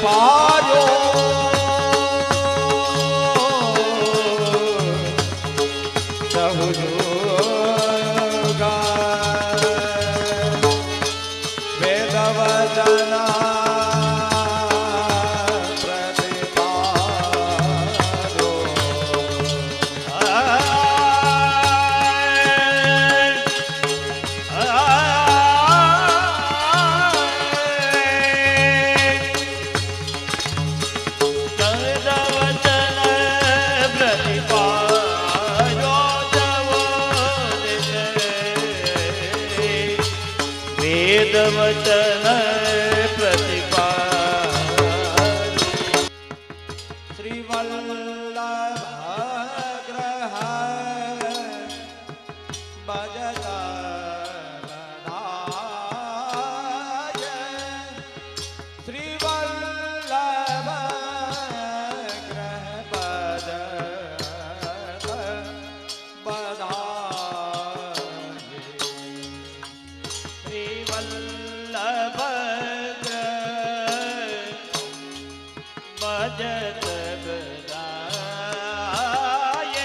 પાર્યો वचन प्रतिपाल श्री वल्लभ ग्रह भजत बधाय श्री वल्लभ ग्रह भजत बधाय श्री वल्लभ भजत बधाय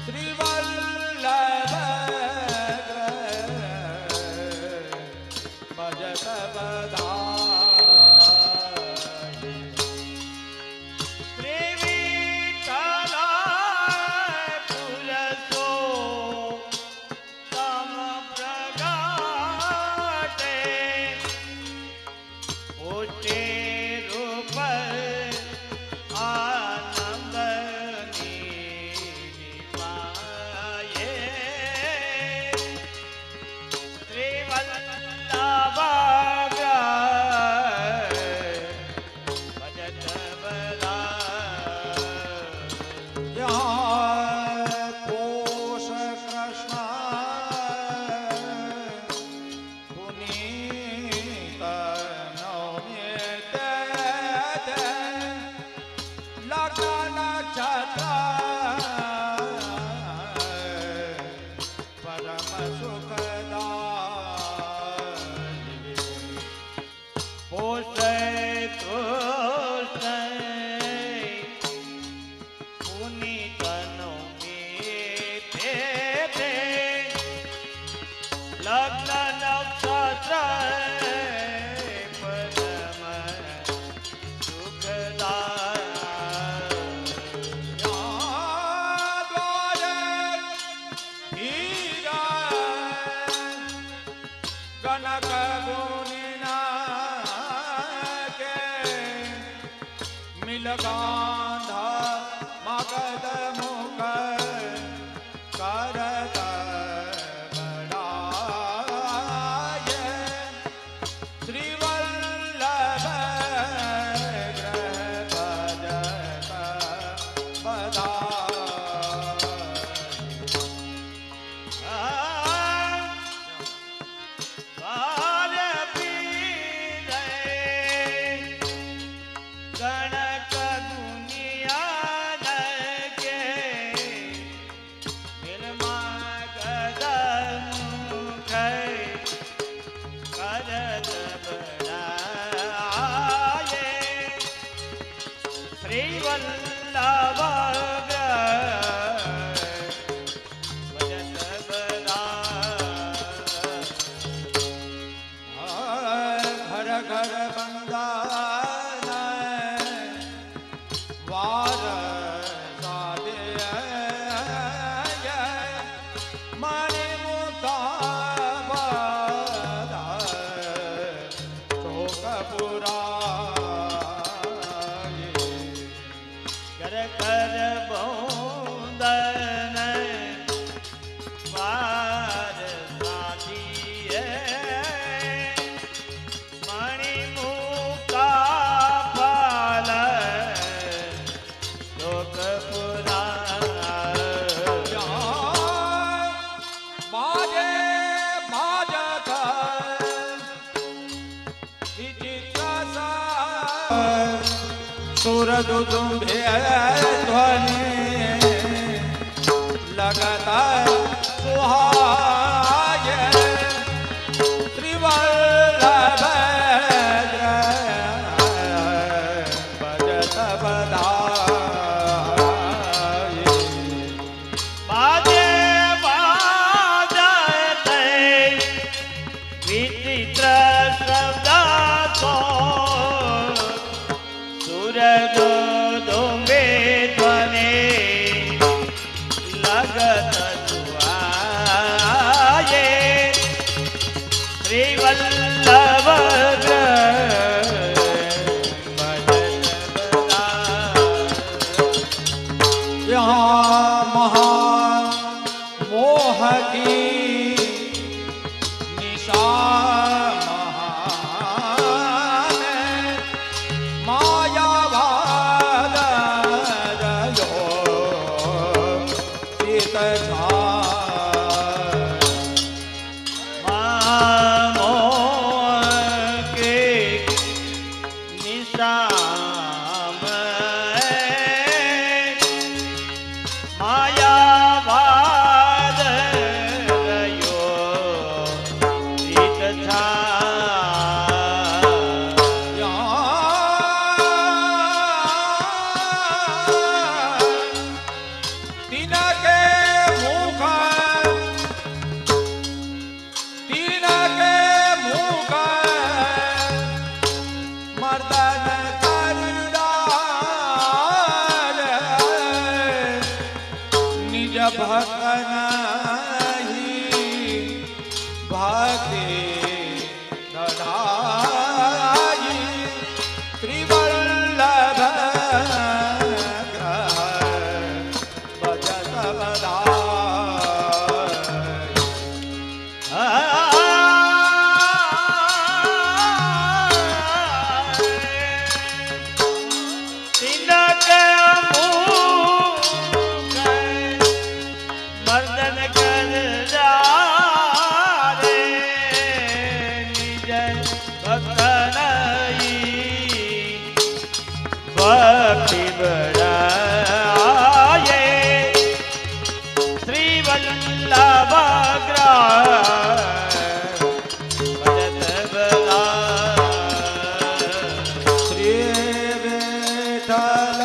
श्री वल्लभ भजत गांधा मगध मुख करत बड़ाय श्री वल्लभ ग्रह भजत श्री वल्लभ भजत घर घर बंदन वार साधे मणि मुक्ता चौकपुरा कर कर बौंदन वार दुदुम्भे ध्वनि लगता सुहाए श्रीवल्लभ बजत बधाई बाजे बाजते विचित्र शब्द सो सुर दुदुम्बे ध्वनि लगत सुहाए श्रीवल्लभ यहाँ महामोह की निशा महान मायावाद रयो चित मामोह के निशाम मायावाद रयो चित छा तीन के मुख मर्दन करदार निज भक्तन ही भक्ति दधाई त्रिवल्लभ बजत बधाई मर्दन कर रे निज भक्तन भक्ति बढ़ाए श्रीवल्लभ भजत बधाई श्री विठ्ठल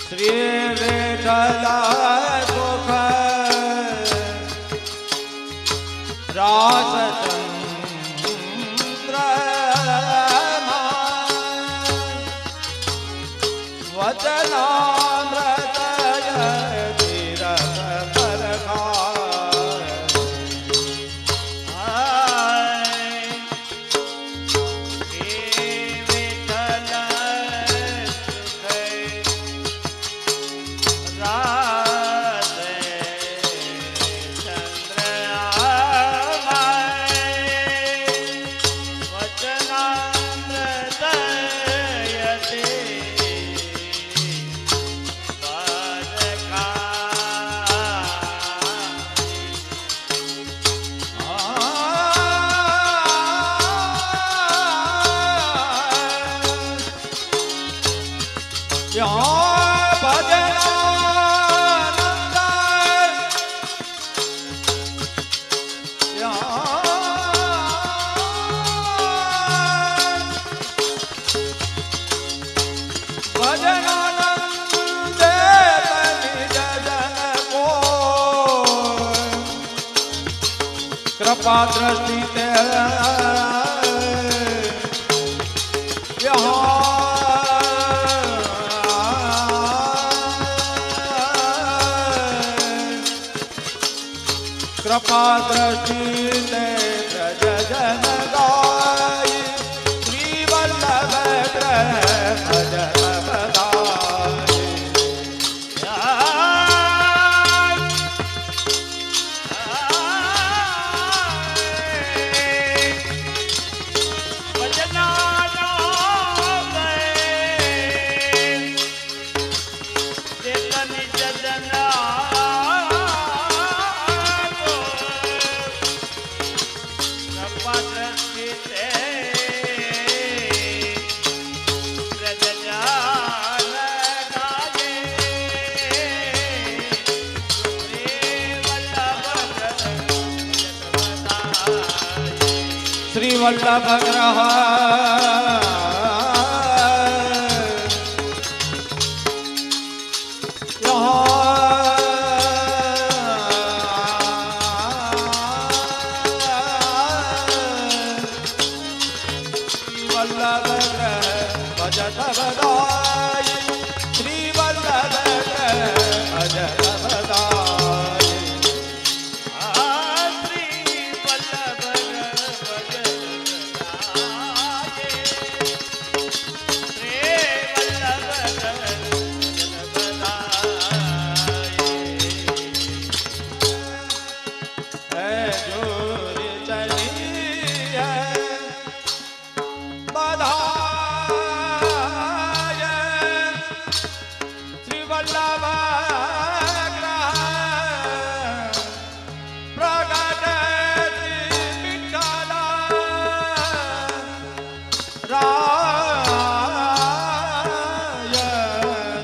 श्री विठ्ठल सुख रास चंद्र वचनामृत तीरथ कृपा दृष्टि ते कृपा दृष्टि ते ब्रज जन गाय श्रीवल्लभ भजत बधाई वल्लभ ग्रह वल्लभ ग्रह भजत बदाई श्री वल्लभ ग्रह भजत बदाई श्री वल्लभ भजन श्री वल्लभ है जोर चली है बधाई श्री वल्लभ ग्रह प्रगट श्री विठ्ठल राय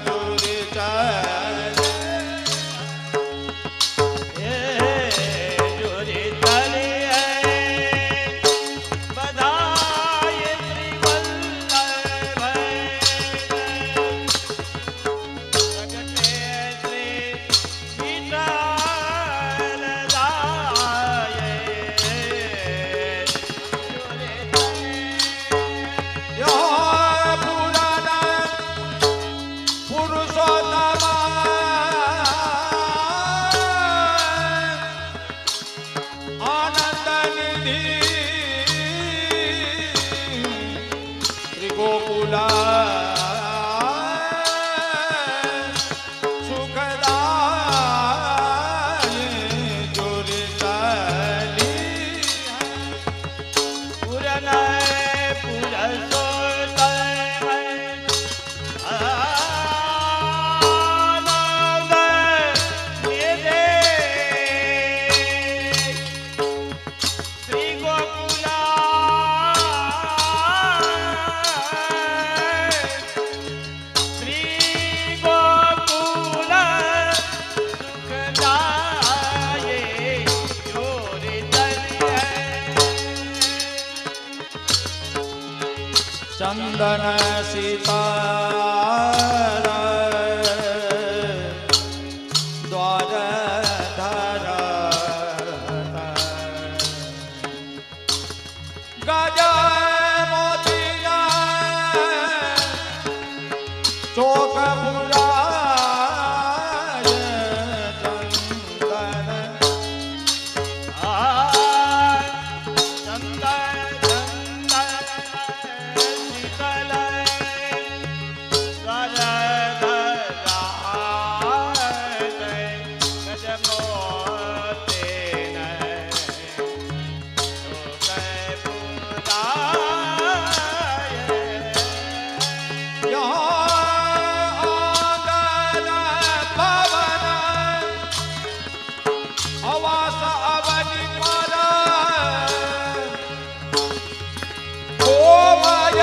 जोर चली जोरी तले बधाई श्री वल्लभ प्रगटे श्री विठ्ठल राय जोरी तले पुराण पुरुषोत्तम आनंद निधि श्री गोकुला सुखदाई जोर चली पुरन पुरसोत्तम आनंद निधि श्री गोकुला श्री गोकुला सुखदाये जोरी तलिए चंदन सीतार द्वार धर गज मोतिया चौक पुराय चंदन आंगन पवन आवास अवनि पर गोमय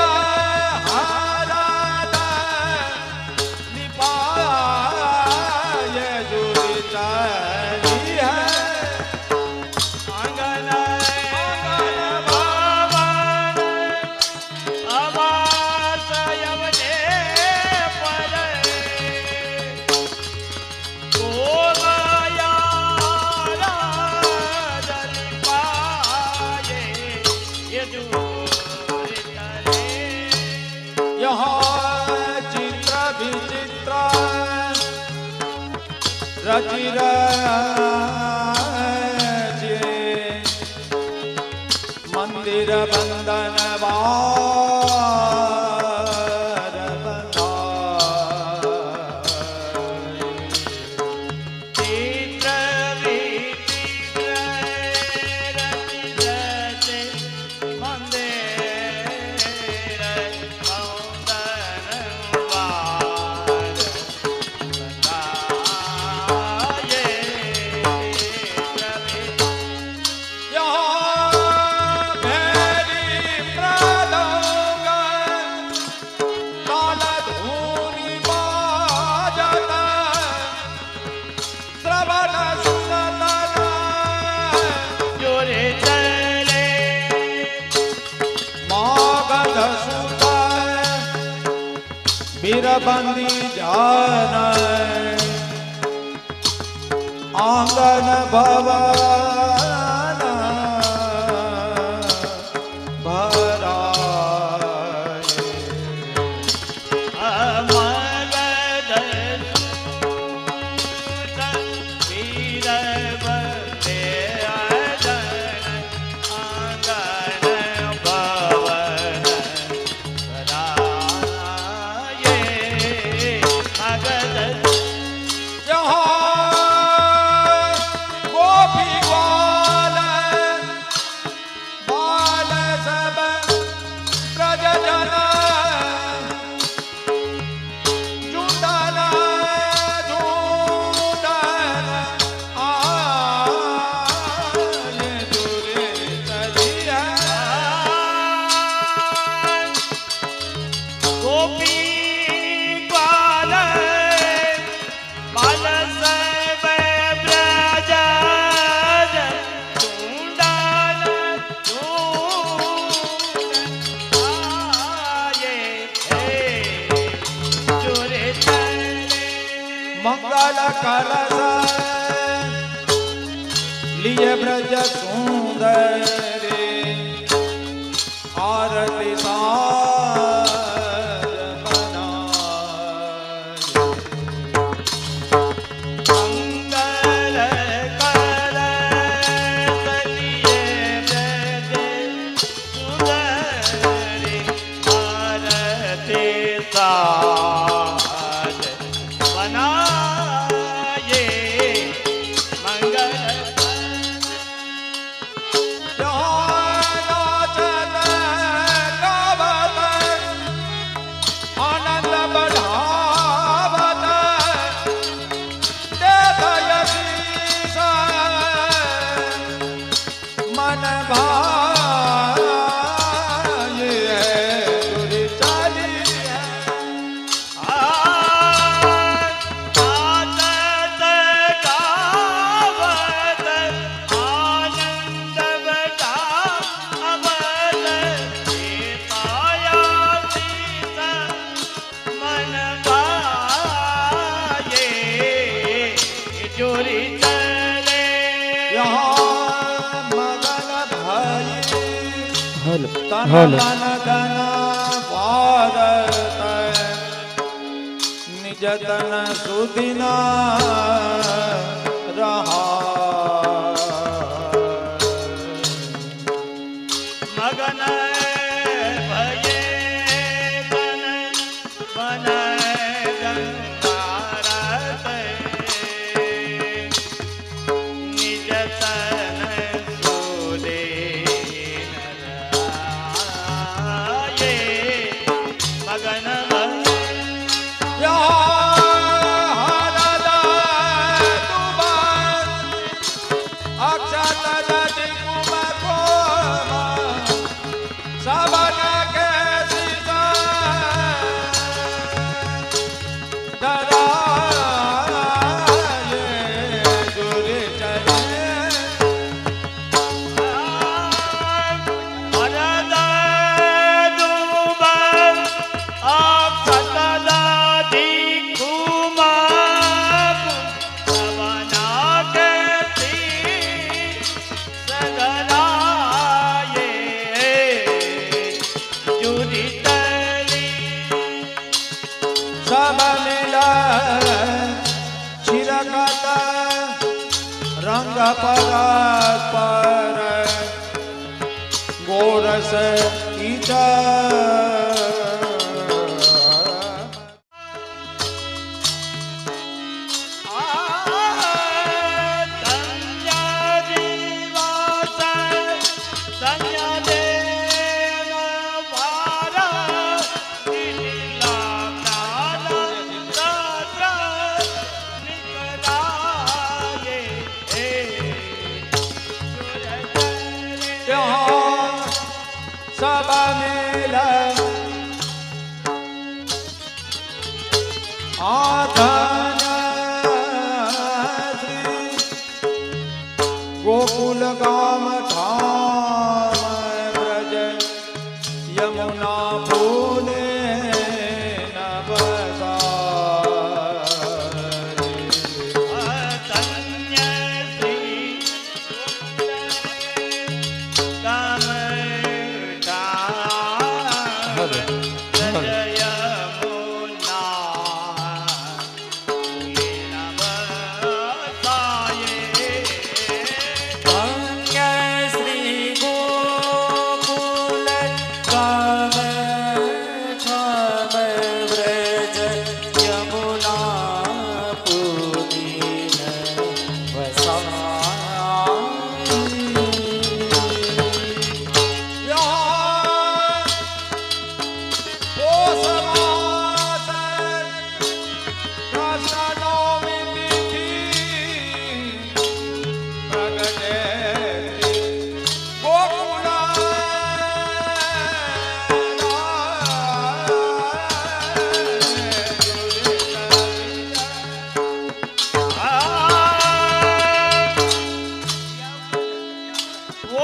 हरद निपाय जोर चली है आंगन भवन आवास यवने पर गोमाया राजन पाये ये जोरी तले यहाँ चित्र विचित्र रचि रचे मंदिर बंदन बार बनाए। चित्र विचित्र रचि रचे मंदिर बंदन बार बनाये। હીરબંધી જાન આંગન ભવન मंगल कलश लिए ब्रज सुंदर आरती साज मंगल कलश लिए ब्रज सुंदर आरती साज बनाए मंगल आनंद बढ़ावत देवयतीश मन भाए तुरी चलिए तन मन धन भारत निज तन सुदिना रहा मगन भये मन मन गंगारत निज तन सुदेन राये मगन सब मिला छिरकत रंग परस्पर गोरस ईचा सब मिल आधन श्री गोकुल गाम धाम ब्रज यमुना फूले नव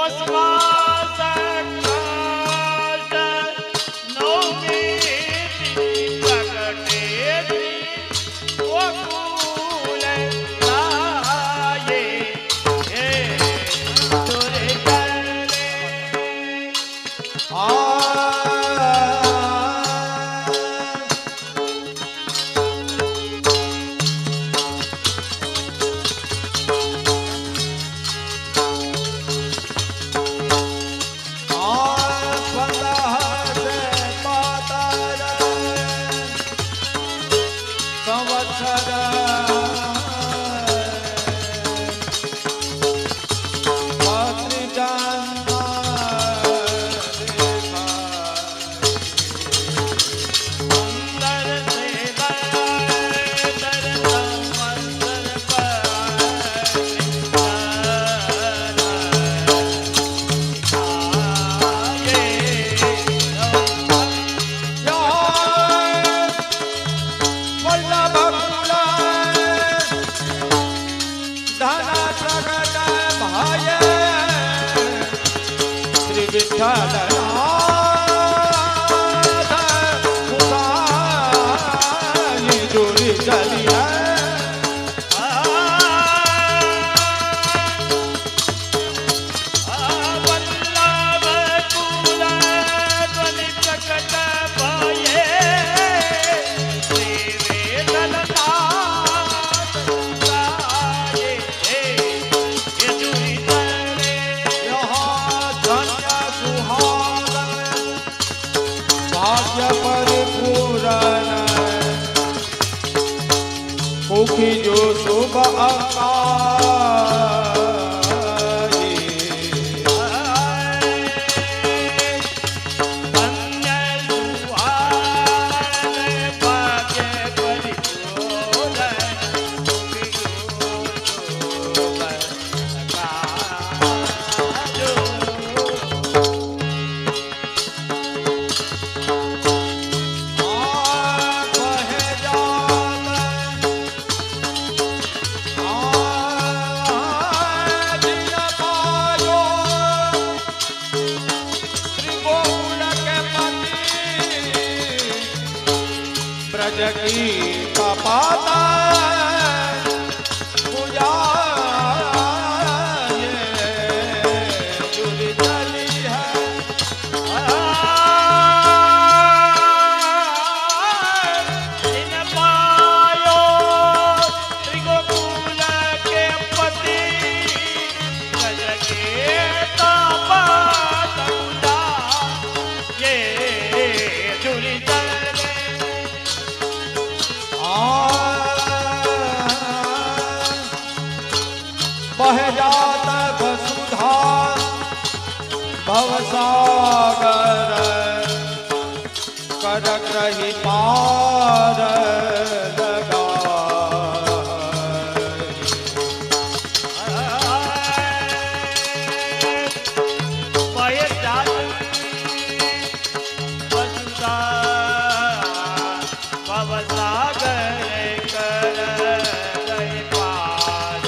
पोषमास काश नवमी प्रकटे गोकुल लाये हे दुर्गले मुखी जो शुभ अकाली अन्य सुहान भाग्य परिपूर्ण ब्रज की कपाता पूजा जुड़ चली है जिन पायो त्रिगोकुल के पति ब्रज के तापत पूजा ये जुड़ी चले बह जात वसुधा भवसागर कर ग्रही पार लगा भवसागर कर गए पार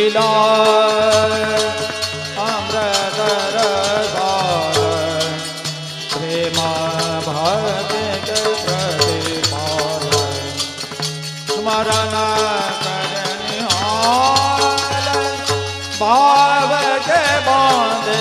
लीला अमृत रसाल प्रेम भक्त प्रतिपाल स्मरण करनिहाल भाव के बांधे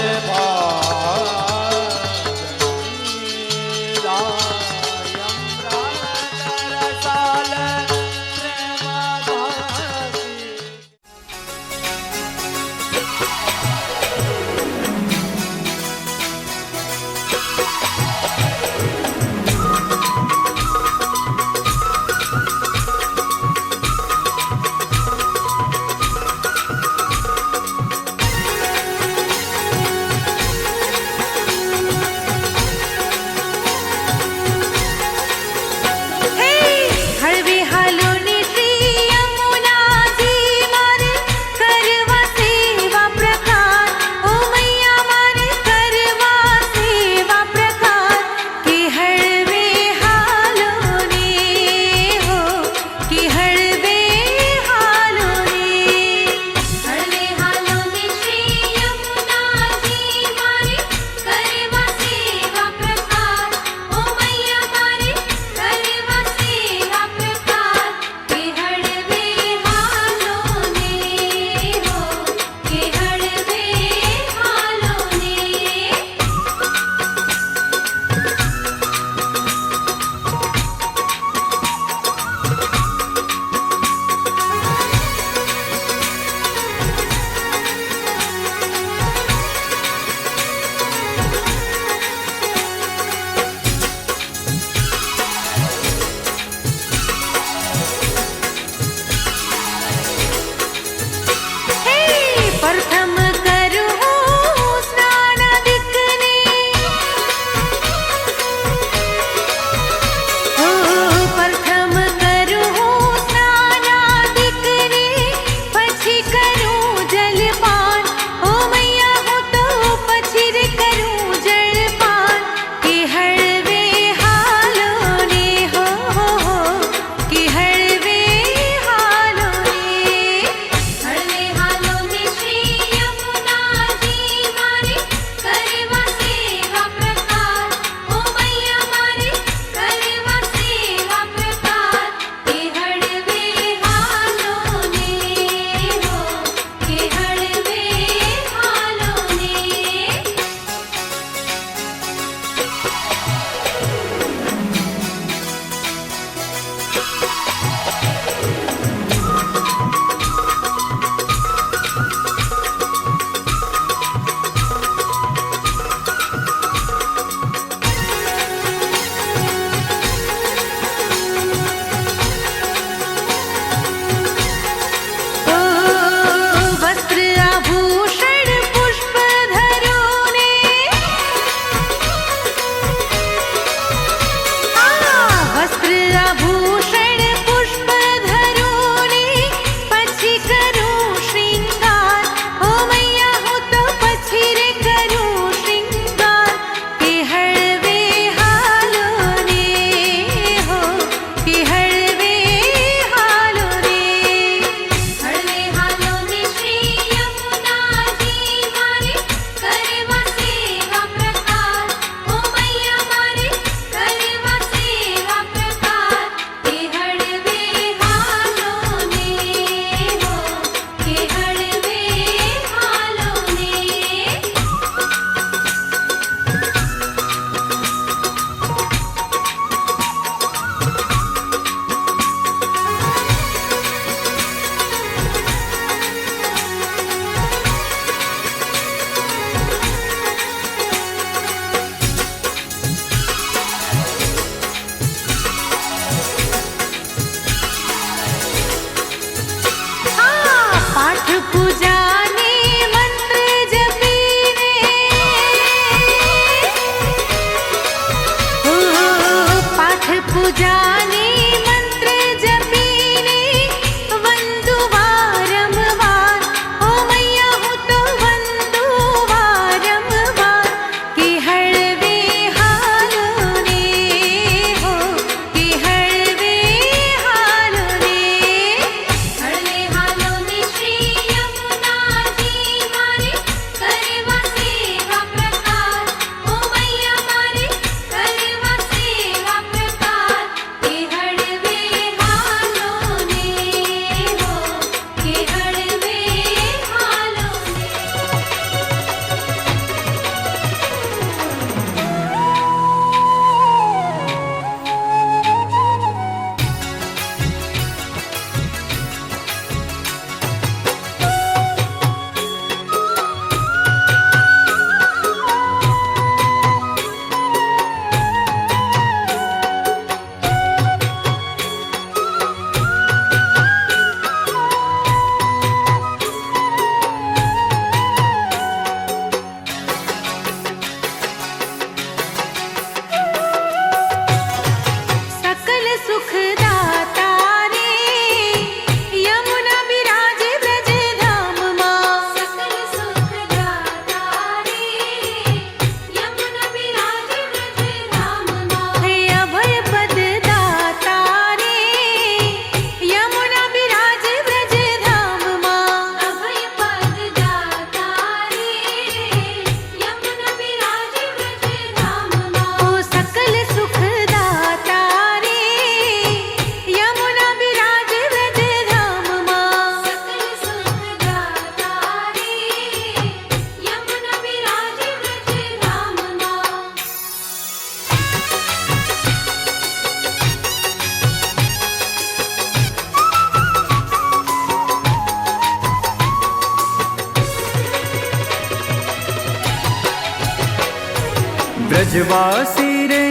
व्रजवासी रे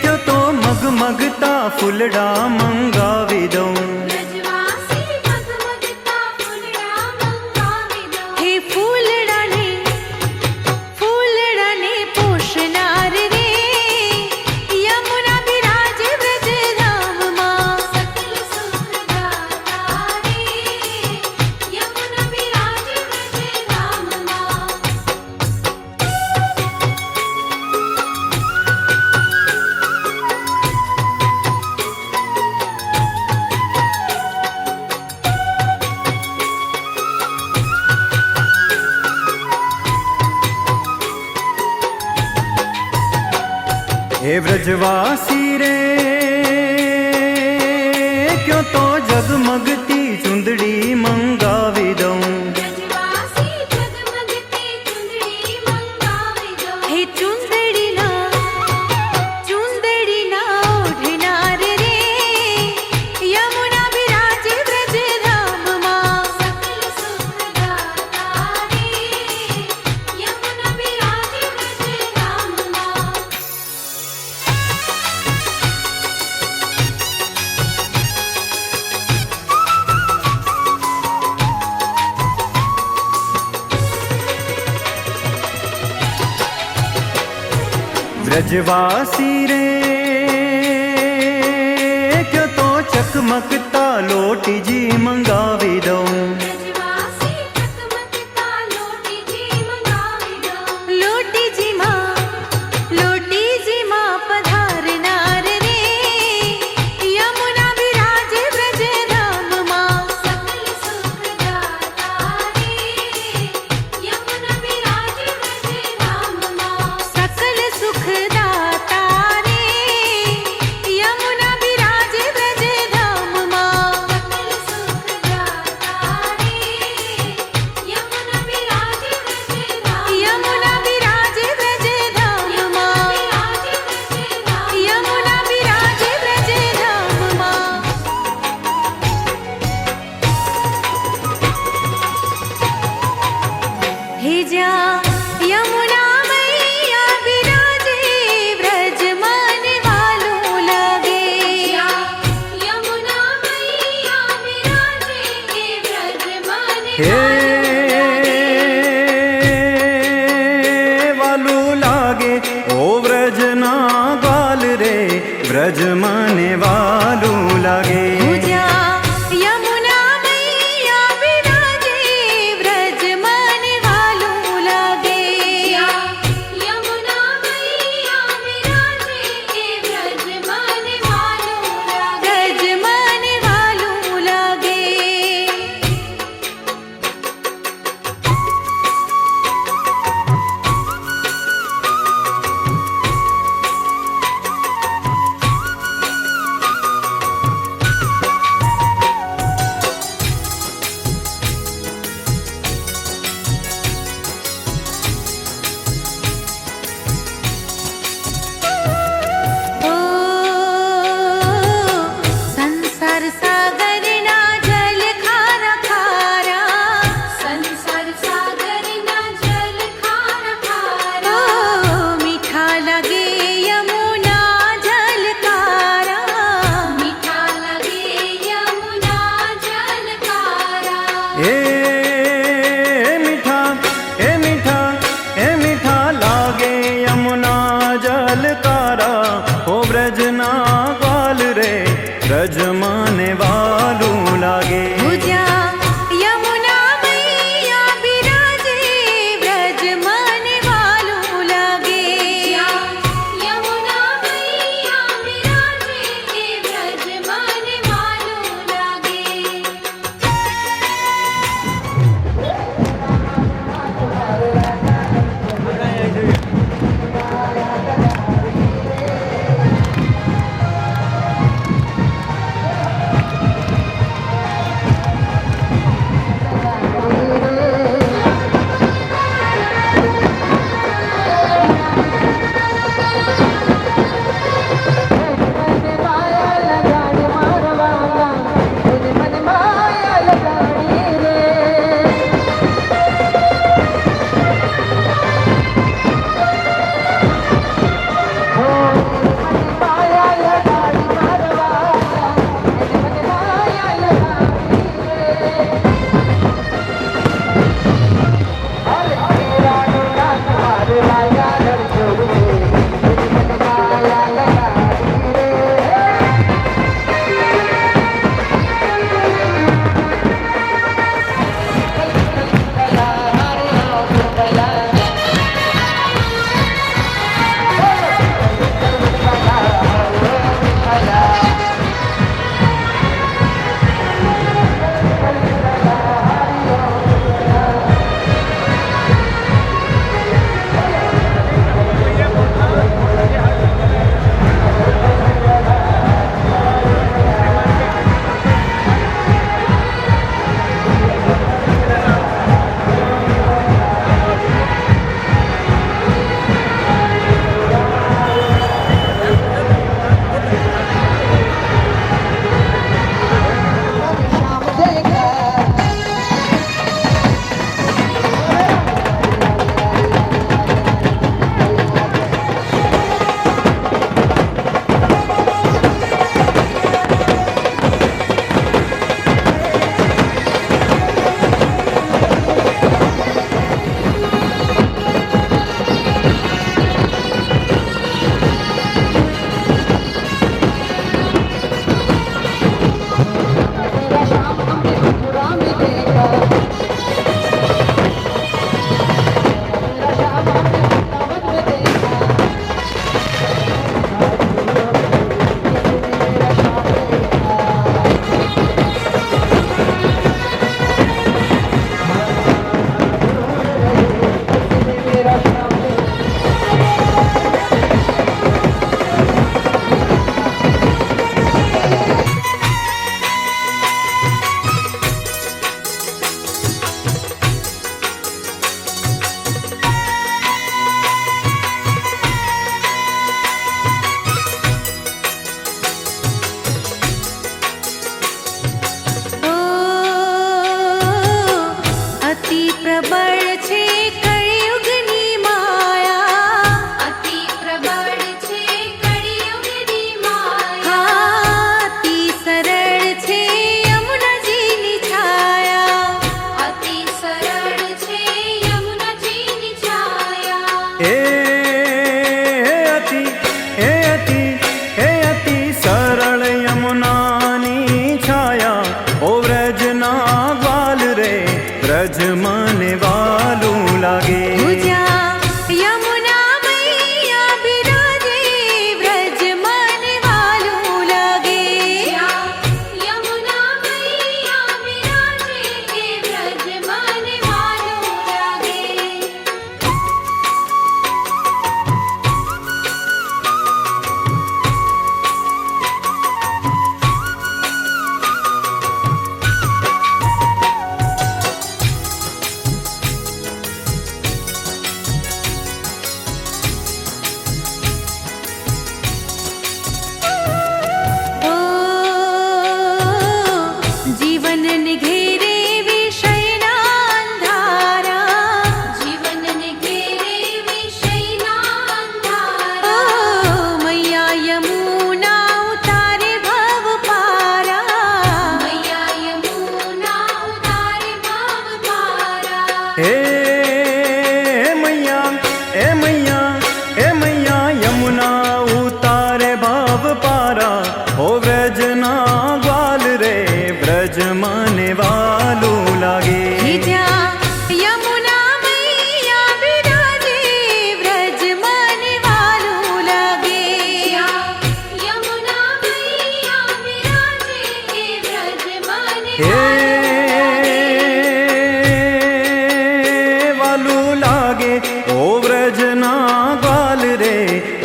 क्यों तो मगमगता फुलड़ा मंगावी दऊं। व्रजवासी मगमगता फुलड़ा मंगावी दऊं। हे फूलड़ाने पोषणार रे यमुना विराजे व्रज धाम मां। सकल सुख दाता रे यमुना विराजे व्रज धाम मां। हे व्रजवासी रे क्यों तो जगमगती चुंदड़ी मंगावी दऊं। व्रजवासी जगमगती चुंदड़ी मंगावी दऊं। हे चुंदड़ी ना ओढणार रे यमुना विराजे व्रज धाम मां। सकल सुख दाता रे यमुना विराजे व्रज धाम मां। व्रजवासी रे क्यों तो चकमकता लोटी जी मंगावी दऊं। व्रजवासी चकमकता लोटी जी मंगावी दऊं। लोटी जी मां पधारनार रे यमुना विराजे व्रज धाम मां। सकल सुख दाता रे यमुना विराजे व्रज धाम मां। सकल सुख दाता रे यमुना विराजे व्रज धाम मां। सकल सुख दाता रे यमुना विराजे व्रज धाम। यमुना विराजे व्रज धाम मां। यमुना विराजे व्रज धाम मां। हे जा यमुना मैया विराजे व्रज मन वालों लगे। यमुना मैया विराजे व्रज मन हे वालू लागे ओ व्रजना ग्वाल रे व्रज माने वालू लागे। हो जा यमुना मैया विराजे व्रज मन वालों लगे। यमुना मैया विराजे व्रज मन वालों लागे। व्रज मन वालों लगे।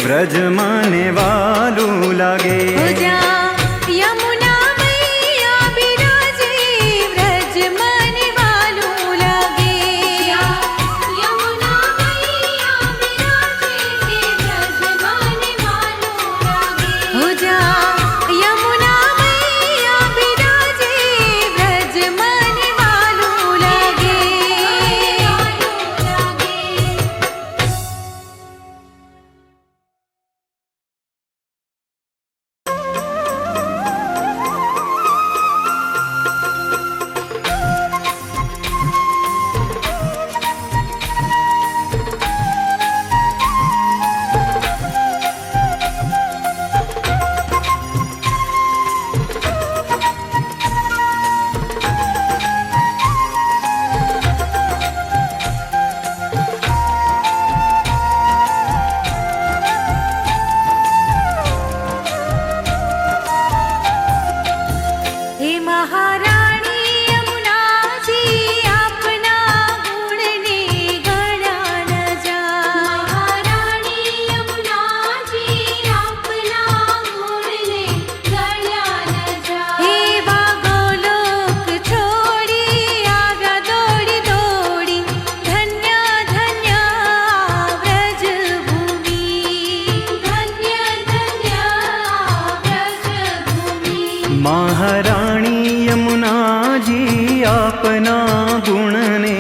વ્રજ મને વાલું લાગે. હો જ્યાં યમુના મૈયા બિરાજે વ્રજ મને વાલું લાગે. યમુના મૈયા બિરાજે વ્રજ મને વાલું લાગે. હો જ્યાં યમુના મૈયા બિરાજે વ્રજ મને વાલું લાગે. હે મહારાણી યમુનાજી આપના ગુણને ગણ્યા ન જાય. મહારાણી યમુનાજી આપના ગુણને ગણ્યા ન જાય. એવા ગોલોક છોડી આવ્યા દોડી દોડી ધન્ય ધન્ય વ્રજભૂમિ. ધન્ય ધન્ય વ્રજભૂમિ. મહારાણી યમુનાજી આપના ગુણને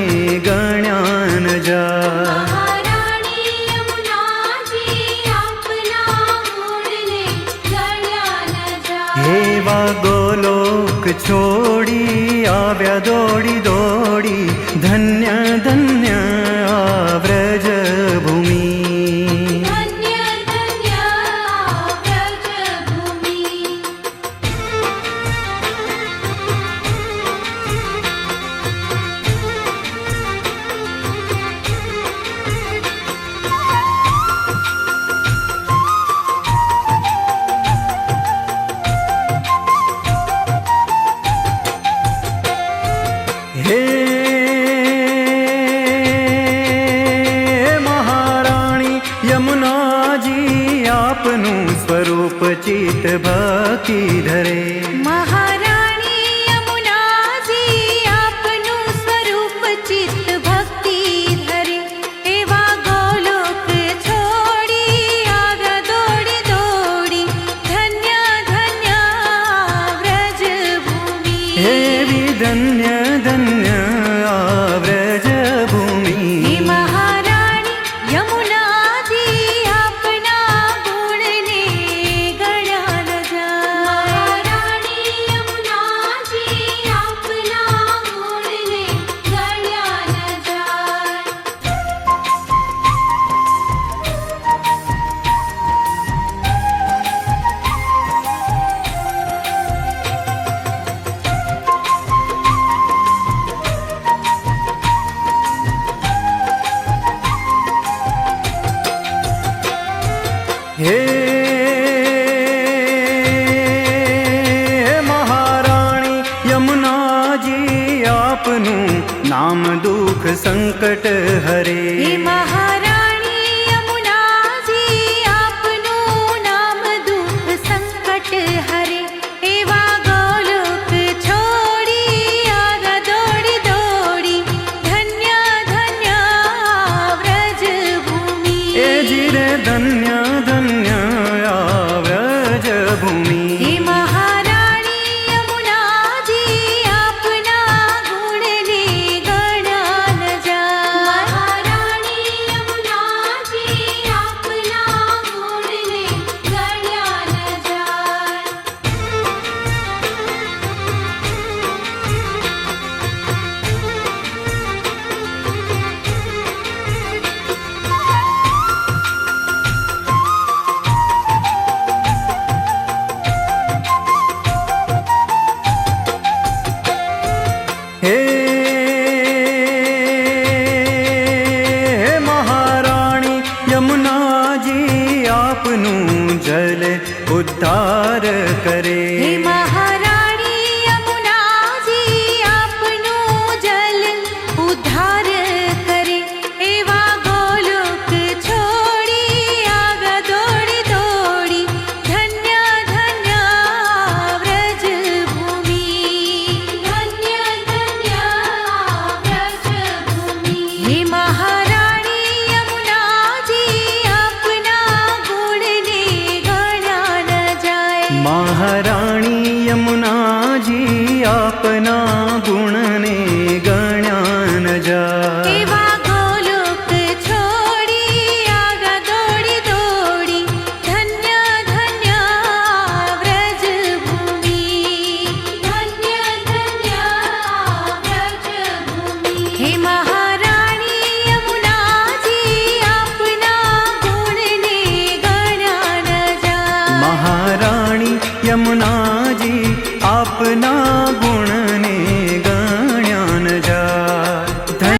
ગણ્યા ન જાય. મહારાણી યમુનાજી આપના ગુણને ગણ્યા ન જાય. એવા ગોલોક છોડી આવ્યા દોડી દોડી ધન્ય ધન્ય આ વ્રજભૂમિ. ધન્ય ધન્ય વ્રજભૂમિ. હે મહારાણી યમુનાજી આપનું સ્વરૂપ ચિત્ત ભક્તિ ધરે. મહારાણી યમુનાજી આપનું સ્વરૂપ ચિત્ત ભક્તિ ધરે. એવા ગોલોક છોડી આવ્યા દોડી દોડી ધન્ય ધન્ય વ્રજભૂમિ. એવી ધન્ય ધન્ય આ વ્રજભૂમિ. હે મહારાણી યમુનાજી આપના ગુણને ગણ્યા ન જાય. મહારાણી યમુનાજી આપના ગુણને ગણ્યા ન જાય. હે મહારાણી યમુનાજી આપનું નામ દુઃખ સંકટ હરે. હે મહારાણી યમુનાજી આપનું નામ દુઃખ સંકટ હરે. એવા ગોલોક છોડી આવ્યા દોડી દોડી ધન્ય ધન્ય વ્રજભૂમિ. એ જીરે ધન્ય ધન્ય આ વ્રજભૂમિ. હે મહારાણી યમુનાજી આપના ગુણને ગણ્યા ન જાય. મહારાણી યમુનાજી આપના ગુણને ગણ્યા ન જાય. હે મહારાણી યમુનાજી આપનું જલ ઉદ્ધાર કરે. હે મહારાણી યમુનાજી આપનું જલ ઉદ્ધાર કરે. એવા ગોલોક છોડી આવ્યા દોડી महाराणी यमुना जी आपना गुण ने गण्या न जाय। एवा गोलोक छोड़ी आगा दौड़ी दौड़ी धन्य धन्य व्रज भूमि। धन्य धन्य व्रज भूमि। हे महाराणी यमुना जी आपना गुण ने गण्या न जाय। महाराणी यमुना जी आपना गुण ने गण्या न जाय।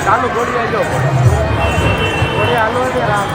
ચાલુ ઘોડી આવજો ઘોડી હાલો છે રામ